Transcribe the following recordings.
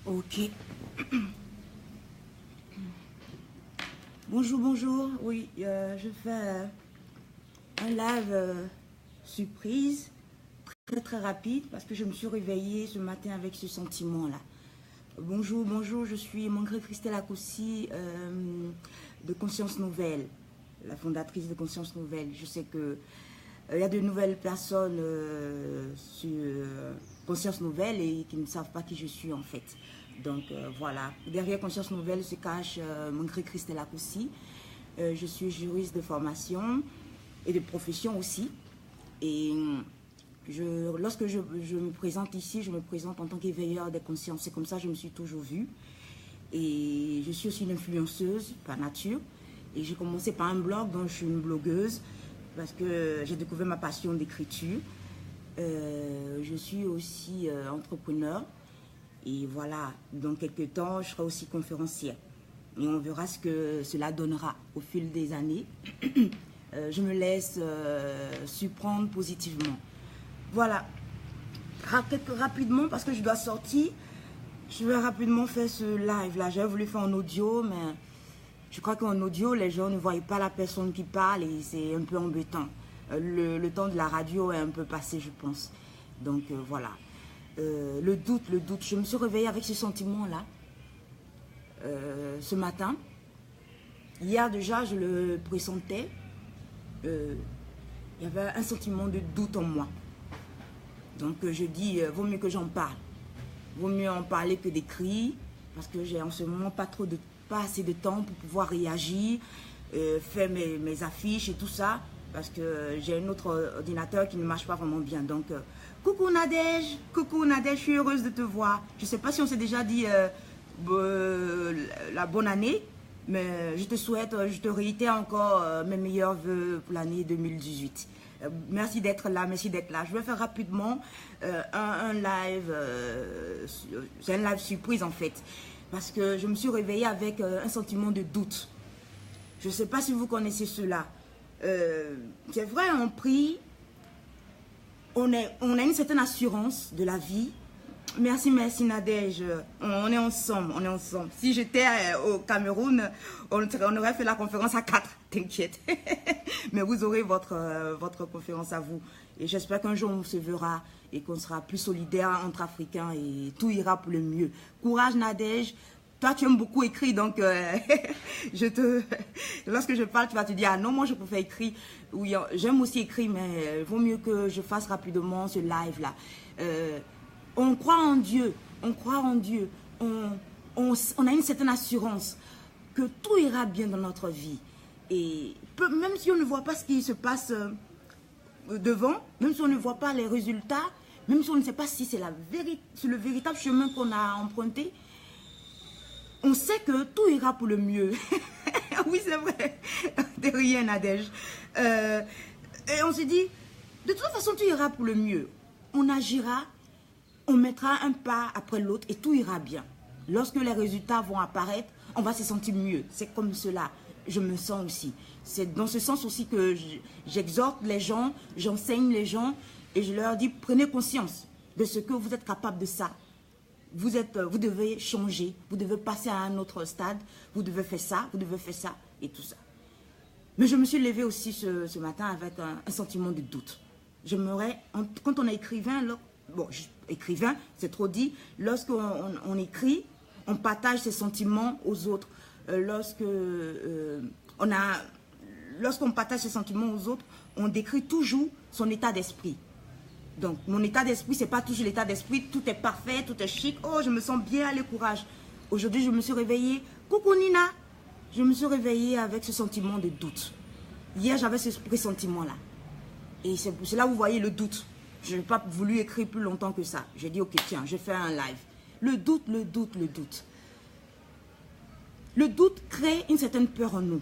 Ok. Bonjour, bonjour. Oui, je fais un live surprise, très rapide, parce que je me suis réveillée ce matin avec ce sentiment-là. Bonjour, bonjour, je suis Mangret Christelle Akossi de Conscience Nouvelle, la fondatrice de Conscience Nouvelle. Je sais que il y a de nouvelles personnes sur Conscience Nouvelle et qui ne savent pas qui je suis en fait. Donc voilà, derrière Conscience Nouvelle se cache Mangret Christelle Akossi. Je suis juriste de formation et de profession aussi. Et lorsque je me présente ici, je me présente en tant qu'éveilleur des consciences. C'est comme ça que je me suis toujours vue. Et je suis aussi une influenceuse par nature. Et j'ai commencé par un blog, donc je suis une blogueuse, parce que j'ai découvert ma passion d'écriture. Je suis aussi entrepreneur. Et voilà, dans quelques temps, je serai aussi conférencière. Et on verra ce que cela donnera au fil des années. Je me laisse surprendre positivement. Voilà. Rapidement, parce que je dois sortir, je vais rapidement faire ce live-là. J'avais voulu faire en audio, mais je crois qu'en audio, les gens ne voient pas la personne qui parle et c'est un peu embêtant. Le temps de la radio est un peu passé, je pense. Donc voilà. Le doute. Je me suis réveillée avec ce sentiment-là ce matin. Hier déjà, je le pressentais. Il y avait un sentiment de doute en moi. Donc je dis, vaut mieux que j'en parle. Vaut mieux en parler que d'écrire, parce que j'ai en ce moment pas assez de temps pour pouvoir réagir, faire mes affiches et tout ça, parce que j'ai un autre ordinateur qui ne marche pas vraiment bien. Donc, coucou Nadège, je suis heureuse de te voir. Je ne sais pas si on s'est déjà dit la bonne année, mais je te souhaite, je te réitère encore mes meilleurs vœux pour l'année 2018. Merci d'être là, merci d'être là. Je vais faire rapidement un live, c'est un live surprise en fait, parce que je me suis réveillée avec un sentiment de doute. Je ne sais pas si vous connaissez cela. C'est vrai, on prie, on a une certaine assurance de la vie. Merci Nadège, on est ensemble. Si j'étais au Cameroun, on aurait fait la conférence à 4, t'inquiète. Mais vous aurez votre conférence à vous. Et j'espère qu'un jour on se verra et qu'on sera plus solidaires entre Africains et tout ira pour le mieux. Courage Nadège, toi tu aimes beaucoup écrire, donc lorsque je parle, tu vas te dire, ah non, moi je préfère écrire. Oui, j'aime aussi écrire, mais il vaut mieux que je fasse rapidement ce live-là. On croit en Dieu, on a une certaine assurance que tout ira bien dans notre vie. Et même si on ne voit pas ce qui se passe devant, même si on ne voit pas les résultats, même si on ne sait pas si c'est le véritable chemin qu'on a emprunté, on sait que tout ira pour le mieux. Oui, c'est vrai. De rien, Nadège. Et on se dit, de toute façon, tout ira pour le mieux. On agira. On mettra un pas après l'autre et tout ira bien. Lorsque les résultats vont apparaître, on va se sentir mieux. C'est comme cela, je me sens aussi. C'est dans ce sens aussi que j'exhorte les gens, j'enseigne les gens et je leur dis, prenez conscience de ce que vous êtes capable de ça. Vous devez changer, vous devez passer à un autre stade, vous devez faire ça et tout ça. Mais je me suis levée aussi ce matin avec un sentiment de doute. Quand on est écrivain, bon, écrivain, c'est trop dit. Lorsqu'on écrit, on partage ses sentiments aux autres. Lorsqu'on partage ses sentiments aux autres, on décrit toujours son état d'esprit. Donc, mon état d'esprit, c'est pas toujours l'état d'esprit. Tout est parfait, tout est chic. Oh, je me sens bien, allez, courage. Aujourd'hui, je me suis réveillée. Coucou Nina. Je me suis réveillée avec ce sentiment de doute. Hier, j'avais ce pressentiment-là. Et c'est là où vous voyez le doute. Je n'ai pas voulu écrire plus longtemps que ça. J'ai dit, ok, tiens, je fais un live. Le doute. Le doute crée une certaine peur en nous.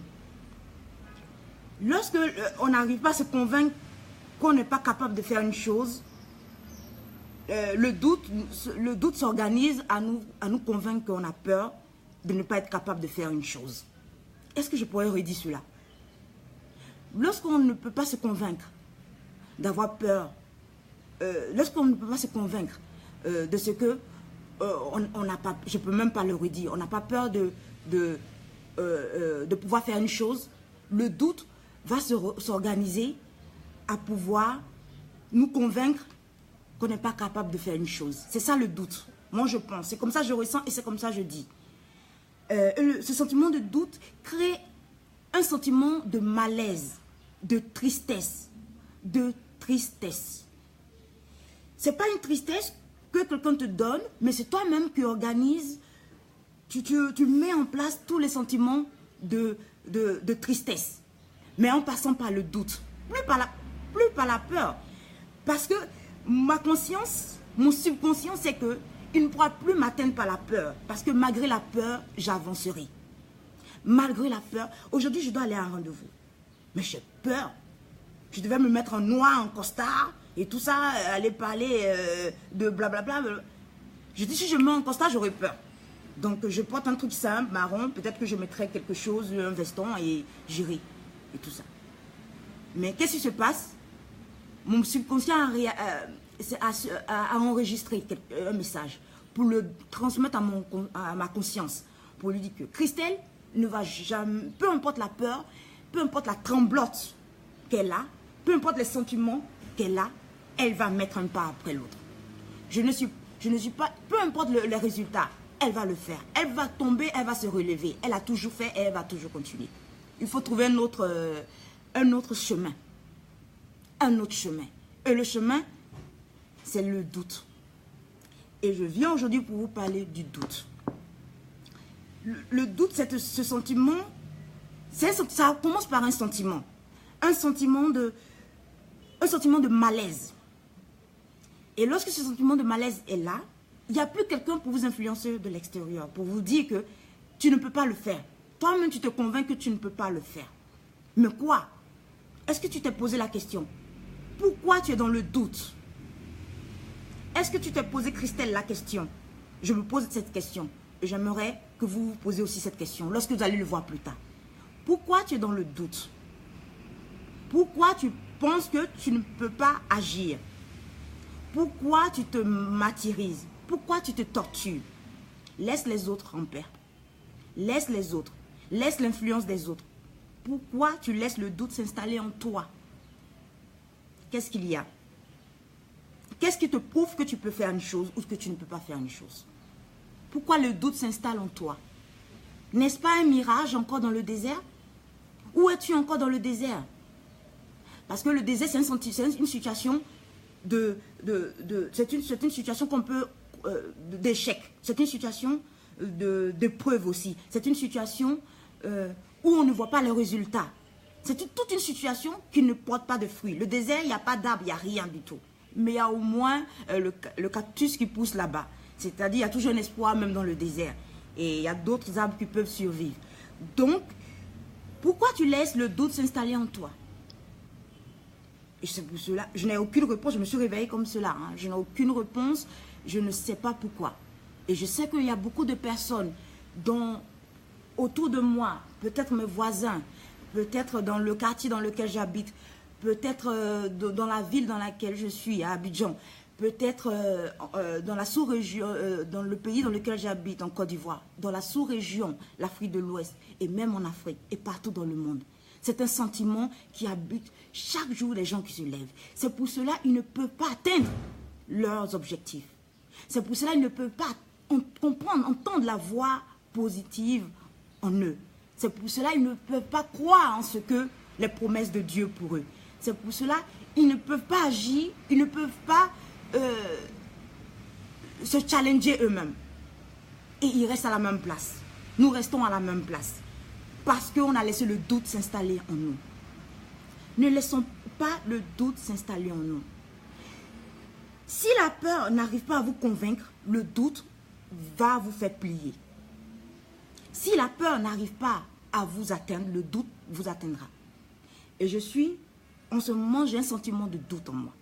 Lorsque on n'arrive pas à se convaincre qu'on n'est pas capable de faire une chose, le doute s'organise à nous convaincre qu'on a peur de ne pas être capable de faire une chose. Est-ce que je pourrais redire cela? Lorsqu'on ne peut pas se convaincre d'avoir peur, lorsqu'on ne peut pas se convaincre de ce que on n'a pas, je ne peux même pas le redire, on n'a pas peur de pouvoir faire une chose. Le doute va s'organiser à pouvoir nous convaincre qu'on n'est pas capable de faire une chose. C'est ça le doute. Moi, je pense. C'est comme ça que je ressens et c'est comme ça que je dis. Ce sentiment de doute crée un sentiment de malaise, de tristesse. C'est pas une tristesse que quelqu'un te donne, mais c'est toi-même qui organise, tu mets en place tous les sentiments de tristesse. Mais en passant par le doute, plus par la peur. Parce que ma conscience, mon subconscient, c'est que il ne pourra plus m'atteindre par la peur. Parce que malgré la peur, j'avancerai. Malgré la peur, aujourd'hui je dois aller à un rendez-vous. Mais j'ai peur. Je devais me mettre en noir, en costard, et tout ça, aller parler de blablabla. Je dis, si je me mets en costard, j'aurais peur. Donc je porte un truc simple, marron, peut-être que je mettrai quelque chose, un veston, et j'irai. Et tout ça. Mais qu'est-ce qui se passe? Mon subconscient a enregistré un message pour le transmettre à ma conscience. Pour lui dire que Christelle ne va jamais, peu importe la peur, peu importe la tremblote qu'elle a, peu importe les sentiments qu'elle a, elle va mettre un pas après l'autre. Je ne suis pas, peu importe les résultats, elle va le faire. Elle va tomber, elle va se relever. Elle a toujours fait et elle va toujours continuer. Il faut trouver un autre chemin. Un autre chemin. Et le chemin, c'est le doute. Et je viens aujourd'hui pour vous parler du doute. Le doute, c'est ce sentiment, ça commence par un sentiment. Un sentiment de malaise. Et lorsque ce sentiment de malaise est là, il n'y a plus quelqu'un pour vous influencer de l'extérieur, pour vous dire que tu ne peux pas le faire. Toi-même, tu te convaincs que tu ne peux pas le faire. Mais quoi? Est-ce que tu t'es posé la question? Pourquoi tu es dans le doute? Est-ce que tu t'es posé, Christelle, la question? Je me pose cette question. Et j'aimerais que vous vous posiez aussi cette question, lorsque vous allez le voir plus tard. Pourquoi tu es dans le doute? Pourquoi tu penses que tu ne peux pas agir? Pourquoi tu te martyrises? Pourquoi tu te tortures? Laisse les autres en paix. Laisse les autres. Laisse l'influence des autres. Pourquoi tu laisses le doute s'installer en toi? Qu'est-ce qu'il y a? Qu'est-ce qui te prouve que tu peux faire une chose ou que tu ne peux pas faire une chose? Pourquoi le doute s'installe en toi? N'est-ce pas un mirage encore dans le désert? Où es-tu encore dans le désert? Parce que le désert, c'est une situation c'est une situation qu'on peut d'échec. C'est une situation d'épreuve aussi. C'est une situation où on ne voit pas les résultats. C'est toute une situation qui ne porte pas de fruits. Le désert, il n'y a pas d'arbre, il n'y a rien du tout. Mais il y a au moins le cactus qui pousse là-bas. C'est-à-dire, il y a toujours un espoir même dans le désert. Et il y a d'autres arbres qui peuvent survivre. Donc, pourquoi tu laisses le doute s'installer en toi? Et c'est pour cela, je n'ai aucune réponse. Je me suis réveillée comme cela. Hein. Je n'ai aucune réponse. Je ne sais pas pourquoi. Et je sais qu'il y a beaucoup de personnes autour de moi, peut-être mes voisins, peut-être dans le quartier dans lequel j'habite, peut-être dans la ville dans laquelle je suis, à Abidjan, peut-être dans la sous-région, dans le pays dans lequel j'habite, en Côte d'Ivoire, dans la sous-région, l'Afrique de l'Ouest, et même en Afrique, et partout dans le monde. C'est un sentiment qui habite chaque jour les gens qui se lèvent. C'est pour cela qu'ils ne peuvent pas atteindre leurs objectifs. C'est pour cela qu'ils ne peuvent pas comprendre, entendre la voix positive en eux. C'est pour cela qu'ils ne peuvent pas croire en ce que les promesses de Dieu pour eux. C'est pour cela qu'ils ne peuvent pas agir, ils ne peuvent pas se challenger eux-mêmes. Et ils restent à la même place. Nous restons à la même place. Parce qu'on a laissé le doute s'installer en nous. Ne laissons pas le doute s'installer en nous. Si la peur n'arrive pas à vous convaincre, le doute va vous faire plier. Si la peur n'arrive pas à vous atteindre, le doute vous atteindra. Et en ce moment, j'ai un sentiment de doute en moi.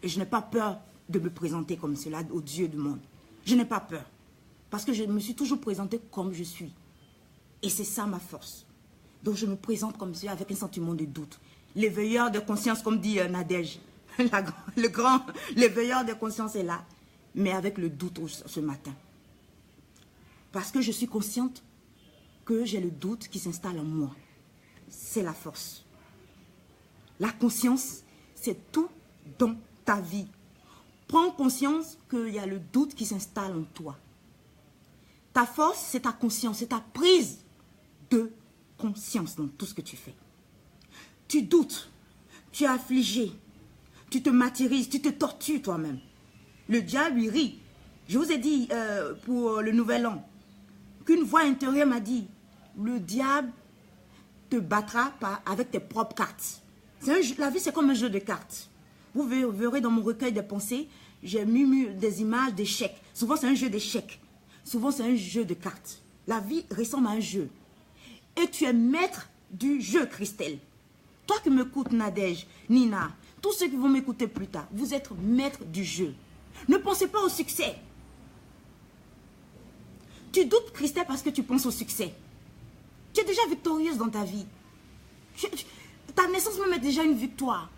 Et je n'ai pas peur de me présenter comme cela aux dieux du monde. Je n'ai pas peur. Parce que je me suis toujours présentée comme je suis. Et c'est ça ma force. Donc je me présente comme cela avec un sentiment de doute. L'éveilleur de conscience, comme dit Nadège, l'éveilleur de conscience est là. mais avec le doute ce matin. Parce que je suis consciente que j'ai le doute qui s'installe en moi. C'est la force. La conscience, c'est tout dans ta vie. Prends conscience qu'il y a le doute qui s'installe en toi. Ta force, c'est ta conscience, c'est ta prise de conscience dans tout ce que tu fais. Tu doutes, tu es affligé, tu te martyrises, tu te tortures toi-même. Le diable, il rit. Je vous ai dit pour le nouvel an, qu'une voix intérieure m'a dit, le diable te battra avec tes propres cartes. La vie, c'est comme un jeu de cartes. Vous verrez dans mon recueil de pensées, j'ai mis des images d'échecs. Souvent, c'est un jeu d'échecs. Souvent, c'est un jeu de cartes. La vie ressemble à un jeu. Et tu es maître du jeu, Christelle. Toi qui m'écoutes, Nadège, Nina, tous ceux qui vont m'écouter plus tard, vous êtes maître du jeu. Ne pensez pas au succès. Tu doutes, Christelle, parce que tu penses au succès. Tu es déjà victorieuse dans ta vie. Ta naissance même est déjà une victoire.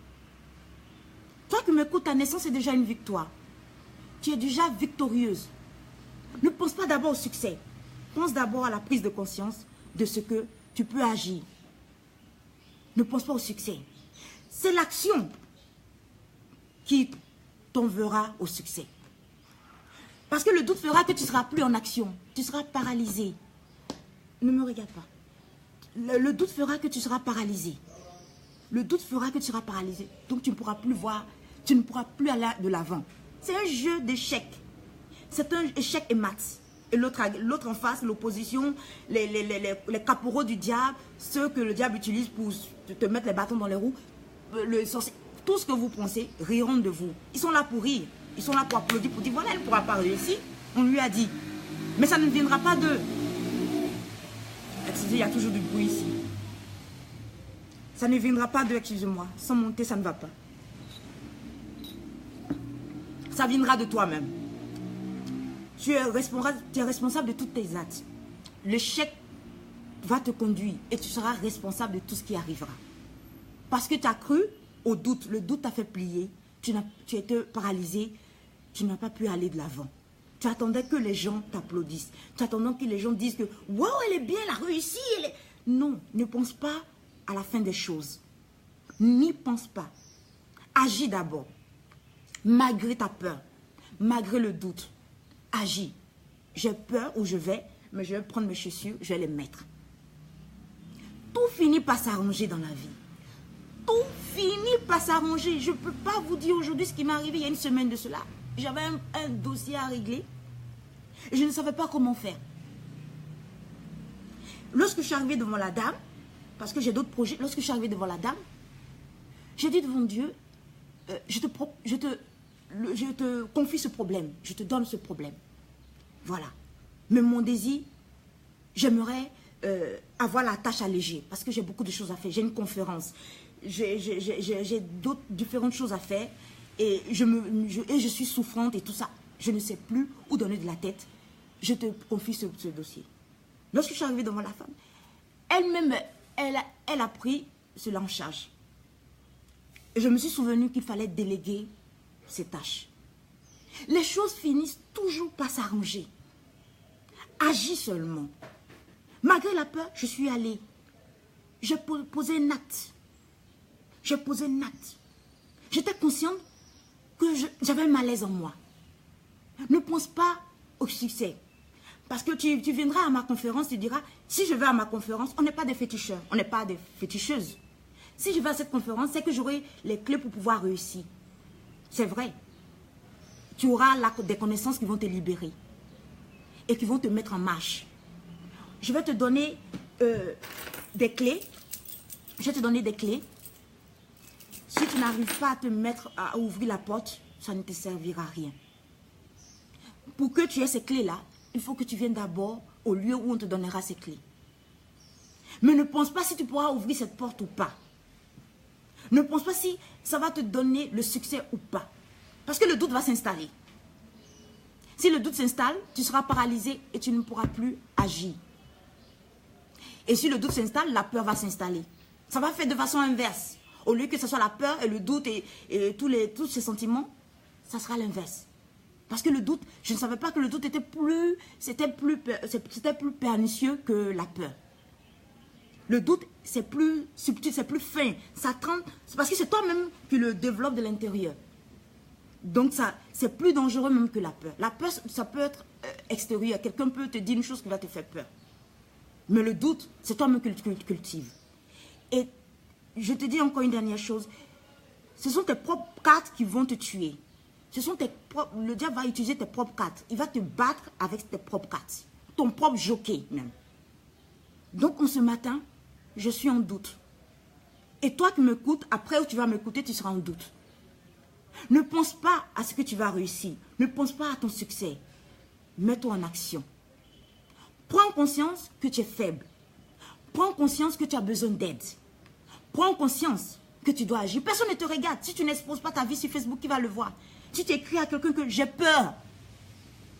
Toi qui m'écoutes, ta naissance est déjà une victoire. Tu es déjà victorieuse. Ne pense pas d'abord au succès. Pense d'abord à la prise de conscience de ce que tu peux agir. Ne pense pas au succès. C'est l'action qui t'enverra au succès. Parce que le doute fera que tu ne seras plus en action. Tu seras paralysé. Ne me regarde pas. Le doute fera que tu seras paralysé. Le doute fera que tu seras paralysé. Donc tu ne pourras plus voir, tu ne pourras plus aller de l'avant. C'est un jeu d'échecs. C'est un échec et maths. Et l'autre en face, l'opposition, les caporaux du diable, ceux que le diable utilise pour te mettre les bâtons dans les roues, tout ce que vous pensez, riront de vous. Ils sont là pour rire. Ils sont là pour applaudir, pour dire, voilà, elle ne pourra pas réussir. On lui a dit. Mais ça ne viendra pas d'eux. Excusez, il y a toujours du bruit ici. Ça ne viendra pas d'eux, excusez-moi. Sans monter, ça ne va pas. Ça viendra de toi-même. Tu es responsable de tous tes actes. L'échec va te conduire et tu seras responsable de tout ce qui arrivera. Parce que tu as cru au doute. Le doute t'a fait plier. Tu étais paralysé. Tu n'as pas pu aller de l'avant. Tu attendais que les gens t'applaudissent. Tu attendais que les gens disent que « Wow, elle est bien, elle a réussi. » Non, ne pense pas à la fin des choses. N'y pense pas. Agis d'abord. Malgré ta peur, malgré le doute. Agis. J'ai peur où je vais, mais je vais prendre mes chaussures, je vais les mettre. Tout finit par s'arranger dans la vie. Tout finit par s'arranger. Je ne peux pas vous dire aujourd'hui ce qui m'est arrivé il y a une semaine de cela. J'avais un dossier à régler et je ne savais pas comment faire. Lorsque je suis arrivée devant la dame, parce que j'ai d'autres projets, lorsque je suis arrivée devant la dame, j'ai dit devant Dieu, je te confie ce problème, je te donne ce problème. Voilà. Mais mon désir, j'aimerais avoir la tâche allégée parce que j'ai beaucoup de choses à faire. J'ai une conférence, j'ai d'autres différentes choses à faire et je suis souffrante et tout ça. Je ne sais plus où donner de la tête. Je te confie ce dossier. Lorsque je suis arrivée devant la femme, elle-même, elle a pris cela en charge. Et je me suis souvenu qu'il fallait déléguer ces tâches. Les choses finissent toujours par s'arranger. Agis seulement. Malgré la peur, je suis allée. J'ai posé un acte. J'ai posé un acte. J'étais consciente que j'avais un malaise en moi. Ne pense pas au succès. Parce que tu viendras à ma conférence, tu diras, si je vais à ma conférence, on n'est pas des féticheurs, on n'est pas des féticheuses. Si je vais à cette conférence, c'est que j'aurai les clés pour pouvoir réussir. C'est vrai. Tu auras des connaissances qui vont te libérer et qui vont te mettre en marche. Je vais te donner des clés. Je vais te donner des clés. Si tu n'arrives pas à te mettre à ouvrir la porte, ça ne te servira à rien. Pour que tu aies ces clés-là, il faut que tu viennes d'abord au lieu où on te donnera ces clés. Mais ne pense pas si tu pourras ouvrir cette porte ou pas. Ne pense pas si ça va te donner le succès ou pas. Parce que le doute va s'installer. Si le doute s'installe, tu seras paralysé et tu ne pourras plus agir. Et si le doute s'installe, la peur va s'installer. Ça va faire de façon inverse. Au lieu que ce soit la peur et le doute et tous ces sentiments, ça sera l'inverse. Parce que le doute, je ne savais pas que le doute c'était plus pernicieux que la peur. Le doute, c'est plus subtil, c'est plus fin. Ça trempe, c'est parce que c'est toi-même qui le développe de l'intérieur. Donc, c'est plus dangereux même que la peur. La peur, ça peut être extérieur. Quelqu'un peut te dire une chose qui va te faire peur. Mais le doute, c'est toi-même qui le cultives. Et je te dis encore une dernière chose. Ce sont tes propres cartes qui vont te tuer. Le diable va utiliser tes propres cartes. Il va te battre avec tes propres cartes. Ton propre jockey même. Donc, en ce matin, je suis en doute. Et toi qui m'écoutes, après où tu vas m'écouter, tu seras en doute. Ne pense pas à ce que tu vas réussir. Ne pense pas à ton succès. Mets-toi en action. Prends conscience que tu es faible. Prends conscience que tu as besoin d'aide. Prends conscience que tu dois agir. Personne ne te regarde. Si tu n'exposes pas ta vie sur Facebook, qui va le voir? Si tu écris à quelqu'un que j'ai peur,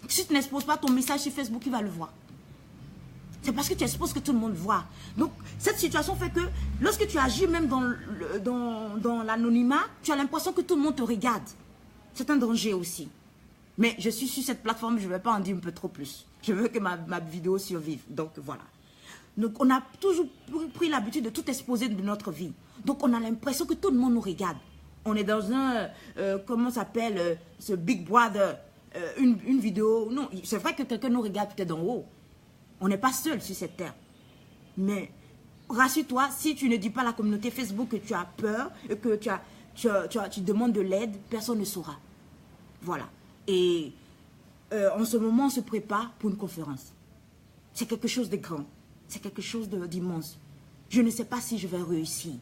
si tu n'exposes pas ton message sur Facebook, qui va le voir? C'est parce que tu exposes que tout le monde voit. Donc, cette situation fait que lorsque tu agis même dans l'anonymat, tu as l'impression que tout le monde te regarde. C'est un danger aussi. Mais je suis sur cette plateforme, je ne vais pas en dire un peu trop plus. Je veux que ma vidéo survive. Donc, voilà. Donc, on a toujours pris l'habitude de tout exposer de notre vie. Donc, on a l'impression que tout le monde nous regarde. On est dans un, comment ça s'appelle, ce Big Brother, une vidéo. Non, c'est vrai que quelqu'un nous regarde peut-être d'en haut. On n'est pas seul sur cette terre. Mais rassure-toi, si tu ne dis pas à la communauté Facebook que tu as peur, et que tu demandes de l'aide, personne ne saura. Voilà. Et en ce moment, on se prépare pour une conférence. C'est quelque chose de grand. C'est quelque chose d'immense. Je ne sais pas si je vais réussir.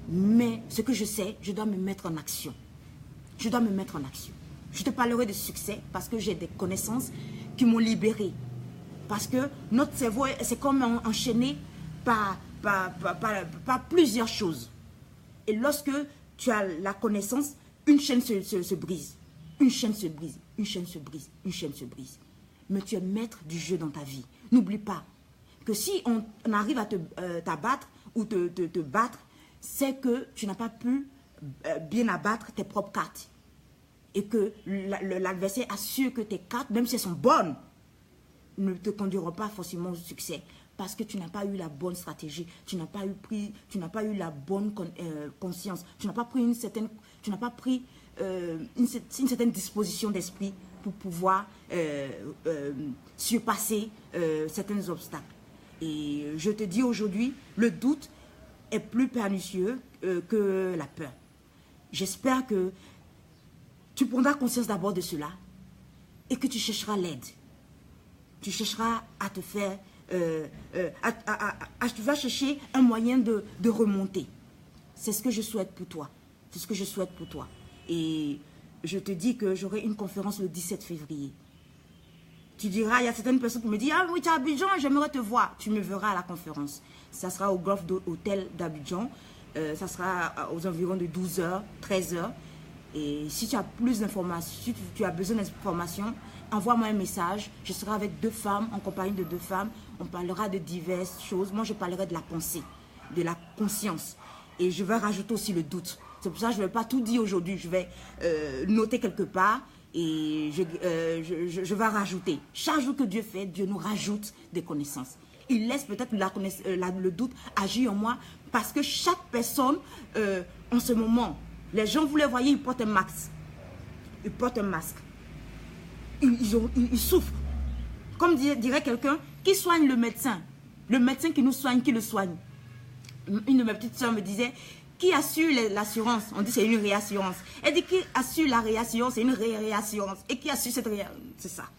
Mais ce que je sais, je dois me mettre en action. Je dois me mettre en action. Je te parlerai de succès parce que j'ai des connaissances qui m'ont libéré. Parce que notre cerveau, c'est comme enchaîné par plusieurs choses. Et lorsque tu as la connaissance, une chaîne se brise. Une chaîne se brise, une chaîne se brise, une chaîne se brise. Mais tu es maître du jeu dans ta vie. N'oublie pas que si on arrive à t'abattre ou te battre, c'est que tu n'as pas pu bien abattre tes propres cartes. Et que l'adversaire assure que tes cartes, même si elles sont bonnes, ne te conduiront pas forcément au succès. Parce que tu n'as pas eu la bonne stratégie, tu n'as pas eu la bonne conscience, tu n'as pas pris une certaine disposition d'esprit pour pouvoir surpasser certains obstacles. Et je te dis aujourd'hui, le doute est plus pernicieux que la peur. J'espère que tu prendras conscience d'abord de cela et que tu chercheras l'aide. Tu chercheras à te faire, tu vas chercher un moyen de remonter. C'est ce que je souhaite pour toi. C'est ce que je souhaite pour toi. Et je te dis que j'aurai une conférence le 17 février. Tu diras, il y a certaines personnes qui me disent, ah oui, tu es à Abidjan, j'aimerais te voir. Tu me verras à la conférence. Ça sera au Golf Hotel d'Abidjan. Ça sera aux environs de 12h, 13h. Et si tu as plus d'informations, si tu as besoin d'informations, envoie-moi un message. Je serai avec 2 femmes, en compagnie de 2 femmes. On parlera de diverses choses. Moi, je parlerai de la pensée, de la conscience. Et je vais rajouter aussi le doute. C'est pour ça que je ne vais pas tout dire aujourd'hui. Je vais noter quelque part et je vais rajouter. Chaque jour que Dieu fait, Dieu nous rajoute des connaissances. Il laisse peut-être le doute agir en moi parce que chaque personne, en ce moment, les gens, vous les voyez, ils portent un masque. Ils portent un masque. Ils souffrent. Comme dirait quelqu'un, qui soigne le médecin? Le médecin qui nous soigne, qui le soigne? Une de mes petites soeurs me disait, qui assure l'assurance? On dit c'est une réassurance. Elle dit qui assure la réassurance? C'est une réassurance. Et qui assure cette réassurance? C'est ça.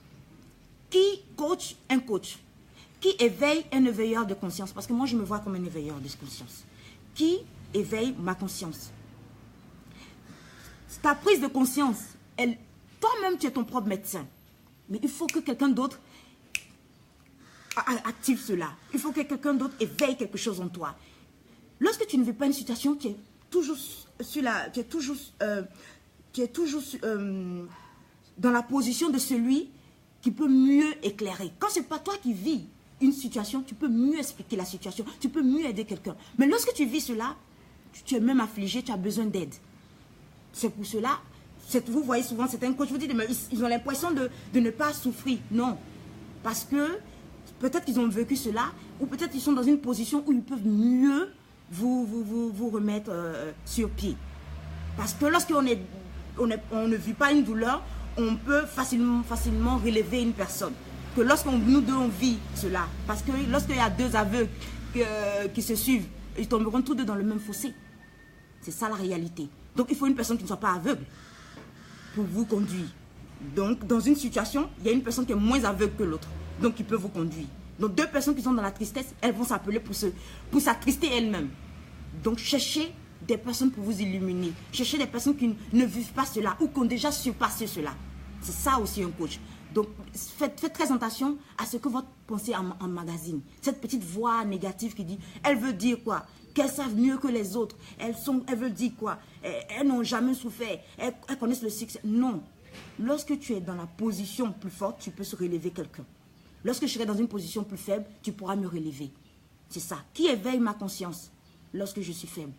Qui coach? Un coach. Qui éveille? Un éveilleur de conscience. Parce que moi, je me vois comme un éveilleur de conscience. Qui éveille ma conscience? Ta prise de conscience, toi-même, tu es ton propre médecin. Mais il faut que quelqu'un d'autre active cela. Il faut que quelqu'un d'autre éveille quelque chose en toi. Lorsque tu ne vis pas une situation, tu es toujours dans la position de celui qui peut mieux éclairer. Quand ce n'est pas toi qui vis une situation, tu peux mieux expliquer la situation, tu peux mieux aider quelqu'un. Mais lorsque tu vis cela, tu es même affligé, tu as besoin d'aide. C'est pour cela, Vous voyez souvent certains coachs, vous dites, mais ils ont l'impression de ne pas souffrir. Non. Parce que peut-être qu'ils ont vécu cela, ou peut-être qu'ils sont dans une position où ils peuvent mieux vous remettre sur pied. Parce que lorsqu'on ne vit pas une douleur, on peut facilement relever une personne. Que nous deux on vit cela. Parce que lorsqu'il y a deux aveugles qui se suivent, ils tomberont tous deux dans le même fossé. C'est ça la réalité. Donc il faut une personne qui ne soit pas aveugle pour vous conduire. Donc dans une situation, il y a une personne qui est moins aveugle que l'autre. Donc il peut vous conduire. Donc deux personnes qui sont dans la tristesse, elles vont s'appeler pour s'attrister elles-mêmes. Donc cherchez des personnes pour vous illuminer. Cherchez des personnes qui ne vivent pas cela ou qui ont déjà surpassé cela. C'est ça aussi un coach. Donc faites très attention à ce que votre pensée emmagasine. Cette petite voix négative qui dit, elle veut dire quoi? Qu'elles savent mieux que les autres. Elles veulent dire quoi? Elles n'ont jamais souffert. Elles connaissent le succès. Non. Lorsque tu es dans la position plus forte, tu peux se relever quelqu'un. Lorsque je serai dans une position plus faible, tu pourras me relever. C'est ça. Qui éveille ma conscience lorsque je suis faible?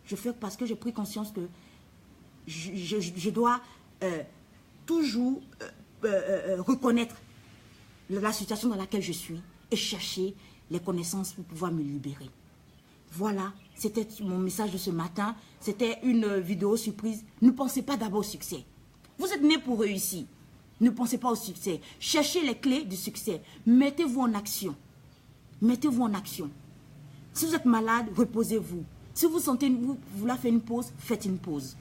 Je fais parce que j'ai pris conscience que je dois toujours reconnaître la situation dans laquelle je suis et chercher les connaissances pour pouvoir me libérer. Voilà, c'était mon message de ce matin. C'était une vidéo surprise. Ne pensez pas d'abord au succès. Vous êtes né pour réussir. Ne pensez pas au succès. Cherchez les clés du succès. Mettez-vous en action. Mettez-vous en action. Si vous êtes malade, reposez-vous. Si vous sentez, vous voulez faire une pause, faites une pause.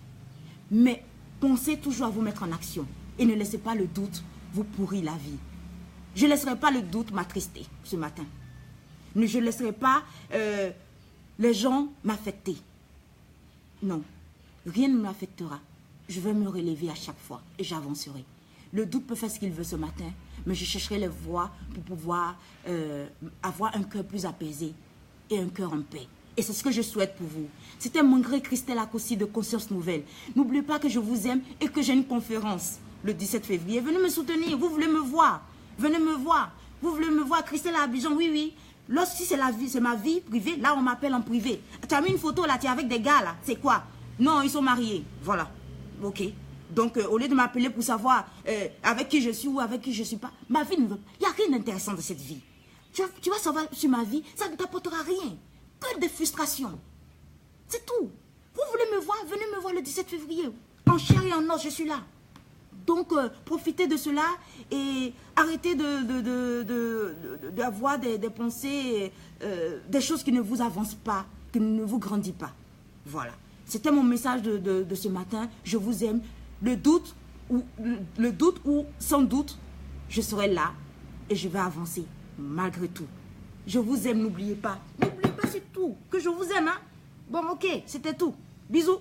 Mais pensez toujours à vous mettre en action. Et ne laissez pas le doute vous pourrir la vie. Je ne laisserai pas le doute m'attrister ce matin. Je ne laisserai pas les gens m'affecter. Non, rien ne m'affectera. Je vais me relever à chaque fois et j'avancerai. Le doute peut faire ce qu'il veut ce matin, mais je chercherai les voies pour pouvoir avoir un cœur plus apaisé et un cœur en paix. Et c'est ce que je souhaite pour vous. C'était Mangré Christelle Akossi de Conscience Nouvelle. N'oubliez pas que je vous aime et que j'ai une conférence le 17 février. Venez me soutenir. Vous voulez me voir. Venez me voir. Vous voulez me voir. Christelle à Abidjan, oui, oui. Lorsque c'est ma vie privée, là on m'appelle en privé. Tu as mis une photo là, tu es avec des gars là. C'est quoi? Non, ils sont mariés. Voilà. Ok. Donc au lieu de m'appeler pour savoir avec qui je suis ou avec qui je ne suis pas, ma vie ne veut pas. Il n'y a rien d'intéressant de cette vie. Tu vas savoir sur ma vie, ça ne t'apportera rien. Que des frustrations. C'est tout. Vous voulez me voir, venez me voir le 17 février. En chair et en os, je suis là. Donc, profitez de cela et arrêtez d'avoir des pensées, des choses qui ne vous avancent pas, qui ne vous grandissent pas. Voilà. C'était mon message de ce matin. Je vous aime. Le doute ou sans doute, je serai là et je vais avancer malgré tout. Je vous aime, n'oubliez pas. N'oubliez pas, c'est tout. Que je vous aime, hein. Bon, ok, c'était tout. Bisous.